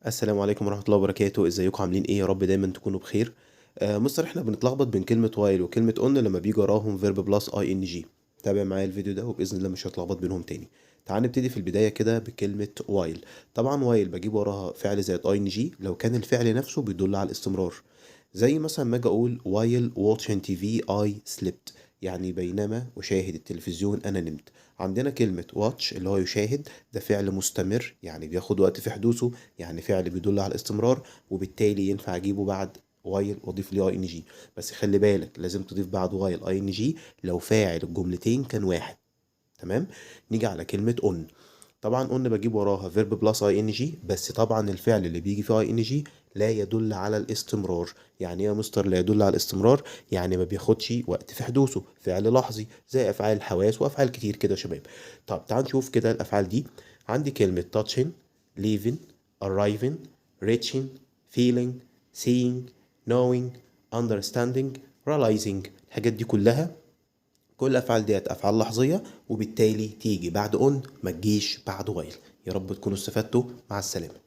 السلام عليكم ورحمة الله وبركاته، ازيكم عاملين ايه؟ يا رب دايما تكونوا بخير. مستر احنا بنتلخبط بين كلمة وايل وكلمة اون لما بيجي وراهم فيرب بلس اي ان جي. تابع معايا الفيديو ده وبإذن الله مش هتلخبط بينهم تاني. تعال نبتدي في البداية كده بكلمة وايل. طبعا وايل بجيب وراها فعل زائد اي ان جي لو كان الفعل نفسه بيدل على الاستمرار. زي مثلا ما اجي اقول while watching TV I slept، يعني بينما أشاهد التلفزيون أنا نمت. عندنا كلمة watch اللي هو يشاهد، ده فعل مستمر يعني بياخد وقت في حدوثه، يعني فعل بيدل على الاستمرار، وبالتالي ينفع اجيبه بعد وايل واضيف ليه اي ان جي. بس خلي بالك لازم تضيف بعد وايل اي ان جي لو فاعل الجملتين كان واحد. تمام. نيجي على كلمة اون. طبعا قلنا بجيب وراها فيرب بلس اي ان جي، بس طبعا الفعل اللي بيجي فيه اي ان جي لا يدل على الاستمرار. يعني ايه يا مستر لا يدل على الاستمرار؟ يعني ما بياخدش وقت في حدوثه، فعل لحظي زي افعال الحواس وافعال كتير كده يا شباب. طب تعال نشوف كده الافعال دي. عندي كلمة touching، leaving، arriving، reaching، feeling، seeing، knowing، understanding، realizing. الحاجات دي كلها، كل الافعال ديت افعال لحظيه، وبالتالي تيجي بعد اون ما تجيش بعد وايل. يا رب تكونوا استفدتوا. مع السلامه.